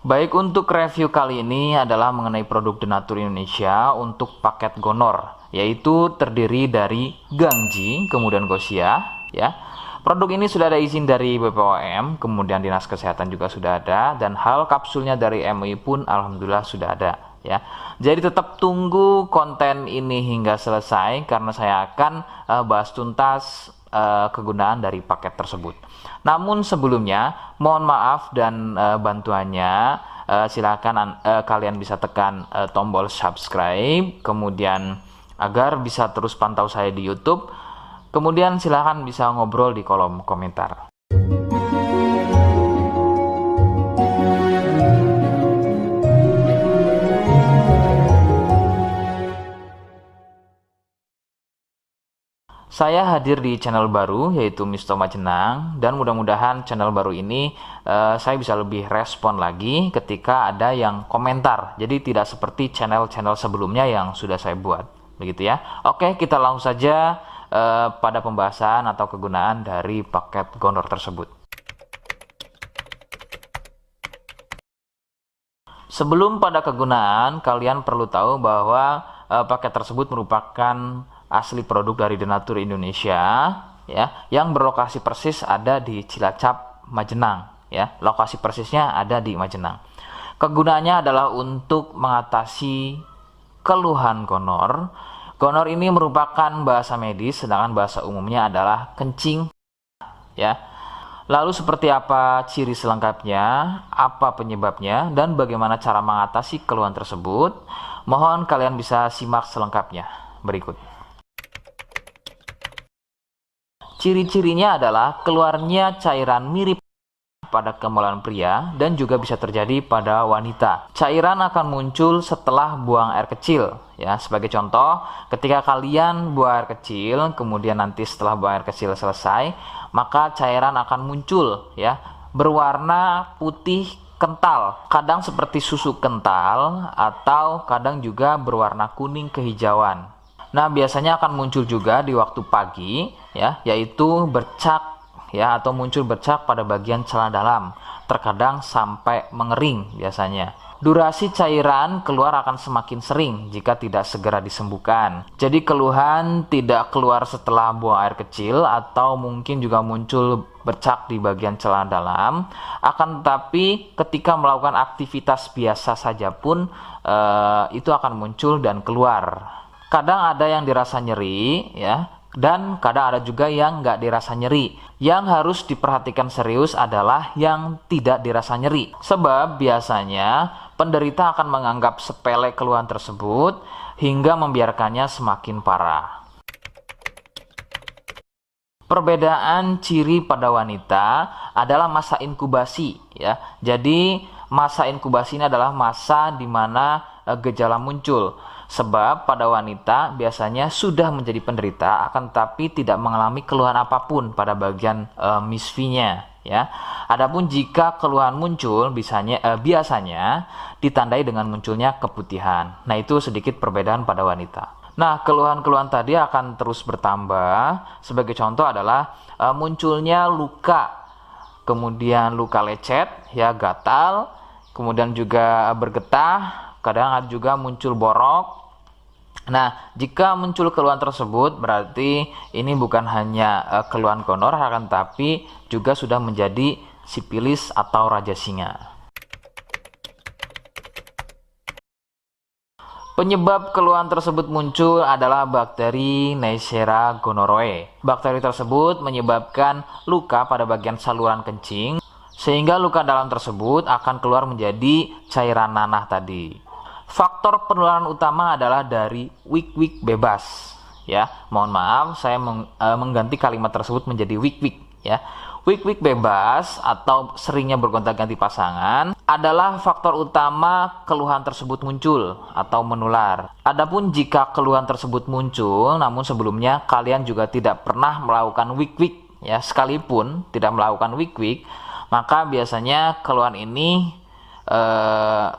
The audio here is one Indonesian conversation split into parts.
Baik, untuk review kali ini adalah mengenai produk Denatur Indonesia untuk paket Gonor, yaitu terdiri dari Gangji, kemudian Gosia, ya. Produk ini sudah ada izin dari BPOM, kemudian Dinas Kesehatan juga sudah ada, dan hal kapsulnya dari MUI pun alhamdulillah sudah ada, ya. Jadi tetap tunggu konten ini hingga selesai karena saya akan bahas tuntas kegunaan dari paket tersebut. Namun sebelumnya mohon maaf dan bantuannya, silakan kalian bisa tekan tombol subscribe, kemudian agar bisa terus pantau saya di YouTube. Kemudian silakan bisa ngobrol di kolom komentar. Saya hadir di channel baru yaitu Misto Majenang, dan mudah-mudahan channel baru ini saya bisa lebih respon lagi ketika ada yang komentar. Jadi tidak seperti channel-channel sebelumnya yang sudah saya buat, begitu ya. Oke, kita langsung saja pada pembahasan atau kegunaan dari paket Gonor tersebut. Sebelum pada kegunaan, kalian perlu tahu bahwa paket tersebut merupakan asli produk dari Denatur Indonesia, ya, yang berlokasi persis ada di Cilacap, Majenang, ya. Lokasi persisnya ada di Majenang. Kegunaannya adalah untuk mengatasi keluhan gonor. Gonor ini merupakan bahasa medis, sedangkan bahasa umumnya adalah kencing, ya. Lalu seperti apa ciri selengkapnya, apa penyebabnya, dan bagaimana cara mengatasi keluhan tersebut? Mohon kalian bisa simak selengkapnya berikut. Ciri-cirinya adalah keluarnya cairan mirip pada kemaluan pria dan juga bisa terjadi pada wanita. Cairan akan muncul setelah buang air kecil, ya. Sebagai contoh, ketika kalian buang air kecil, kemudian nanti setelah buang air kecil selesai, maka cairan akan muncul, ya, berwarna putih kental, kadang seperti susu kental atau kadang juga berwarna kuning kehijauan. Nah, biasanya akan muncul juga di waktu pagi, ya, yaitu bercak, ya, atau muncul bercak pada bagian celana dalam, terkadang sampai mengering biasanya. Durasi cairan keluar akan semakin sering jika tidak segera disembuhkan. Jadi keluhan tidak keluar setelah buang air kecil atau mungkin juga muncul bercak di bagian celana dalam, akan tetapi ketika melakukan aktivitas biasa saja pun itu akan muncul dan keluar. Kadang ada yang dirasa nyeri, ya, dan kadang ada juga yang nggak dirasa nyeri. Yang harus diperhatikan serius adalah yang tidak dirasa nyeri, sebab biasanya penderita akan menganggap sepele keluhan tersebut hingga membiarkannya semakin parah. Perbedaan ciri pada wanita adalah masa inkubasi, ya. Jadi masa inkubasi ini adalah masa di mana gejala muncul. Sebab pada wanita biasanya sudah menjadi penderita akan tetapi tidak mengalami keluhan apapun pada bagian misfinya, ya. Adapun jika keluhan muncul biasanya ditandai dengan munculnya keputihan. Nah, itu sedikit perbedaan pada wanita. Nah, keluhan-keluhan tadi akan terus bertambah. Sebagai contoh adalah munculnya luka, kemudian luka lecet, ya, gatal, kemudian juga bergetah, kadang ada juga muncul borok. Nah, jika muncul keluhan tersebut berarti ini bukan hanya keluhan gonor, akan tapi juga sudah menjadi sipilis atau raja singa. Penyebab keluhan tersebut muncul adalah bakteri Neisseria gonorrhoeae. Bakteri tersebut menyebabkan luka pada bagian saluran kencing, sehingga luka dalam tersebut akan keluar menjadi cairan nanah tadi. Faktor penularan utama adalah dari wik-wik bebas, ya. Mohon maaf, saya mengganti kalimat tersebut menjadi wik-wik, ya. Wik-wik bebas atau seringnya bergonta-ganti pasangan adalah faktor utama keluhan tersebut muncul atau menular. Adapun jika keluhan tersebut muncul namun sebelumnya kalian juga tidak pernah melakukan wik-wik, ya, sekalipun tidak melakukan wik-wik, maka biasanya keluhan ini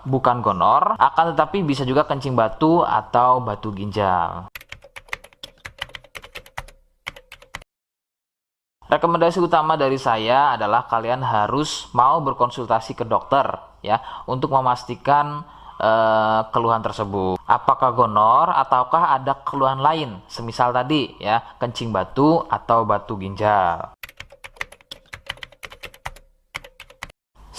bukan gonor, akan tetapi bisa juga kencing batu atau batu ginjal. Rekomendasi utama dari saya adalah kalian harus mau berkonsultasi ke dokter ya untuk memastikan keluhan tersebut. Apakah gonor ataukah ada keluhan lain, semisal tadi ya, kencing batu atau batu ginjal.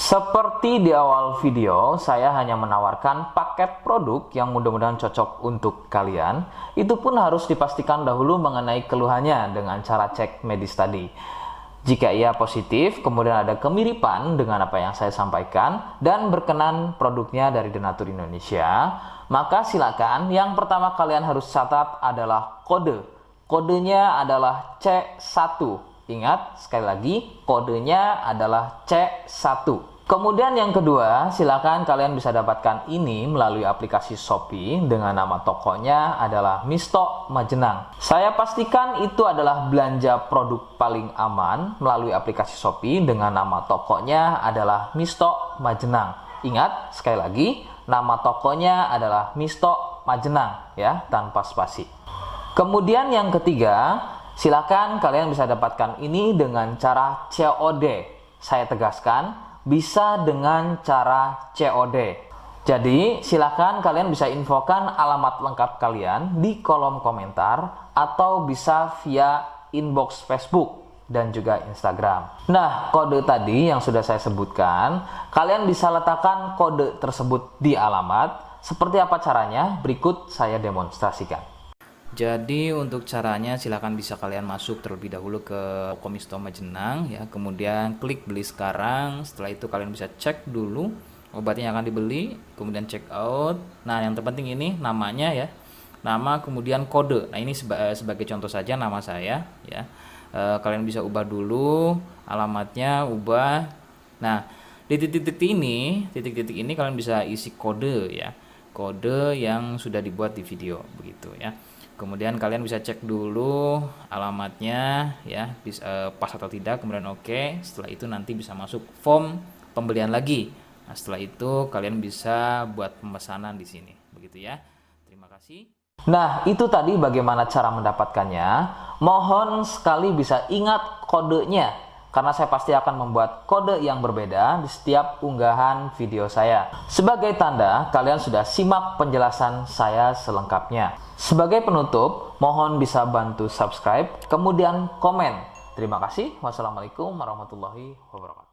Seperti di awal video, saya hanya menawarkan paket produk yang mudah-mudahan cocok untuk kalian. Itu pun harus dipastikan dahulu mengenai keluhannya dengan cara cek medis tadi. Jika ia positif, kemudian ada kemiripan dengan apa yang saya sampaikan dan berkenan produknya dari Denatur Indonesia, maka silakan. Yang pertama kalian harus catat adalah kode. Kodenya adalah C1. Ingat, sekali lagi, kodenya adalah C1. Kemudian yang kedua, silakan kalian bisa dapatkan ini melalui aplikasi Shopee dengan nama tokonya adalah Misto Majenang. Saya pastikan itu adalah belanja produk paling aman melalui aplikasi Shopee dengan nama tokonya adalah Misto Majenang. Ingat, sekali lagi, nama tokonya adalah Misto Majenang ya, tanpa spasi. Kemudian yang ketiga, silakan kalian bisa dapatkan ini dengan cara COD. Saya tegaskan, bisa dengan cara COD. Jadi, silakan kalian bisa infokan alamat lengkap kalian di kolom komentar atau bisa via inbox Facebook dan juga Instagram. Nah, kode tadi yang sudah saya sebutkan, kalian bisa letakkan kode tersebut di alamat. Seperti apa caranya? Berikut saya demonstrasikan. Jadi untuk caranya silahkan bisa kalian masuk terlebih dahulu ke toko Misto Majenang ya, kemudian klik beli sekarang. Setelah itu kalian bisa cek dulu obatnya yang akan dibeli, kemudian check out. Nah yang terpenting ini namanya ya, nama kemudian kode. Nah ini sebagai contoh saja nama saya ya. Kalian bisa ubah dulu alamatnya, ubah. Nah di titik-titik ini kalian bisa isi kode ya, kode yang sudah dibuat di video begitu ya. Kemudian kalian bisa cek dulu alamatnya ya, pas atau tidak, kemudian oke. Setelah itu nanti bisa masuk form pembelian lagi. Nah, setelah itu kalian bisa buat pemesanan di sini. Begitu ya. Terima kasih. Nah, itu tadi bagaimana cara mendapatkannya. Mohon sekali bisa ingat kodenya, karena saya pasti akan membuat kode yang berbeda di setiap unggahan video saya. Sebagai tanda, kalian sudah simak penjelasan saya selengkapnya. Sebagai penutup, mohon bisa bantu subscribe, kemudian komen. Terima kasih. Wassalamualaikum warahmatullahi wabarakatuh.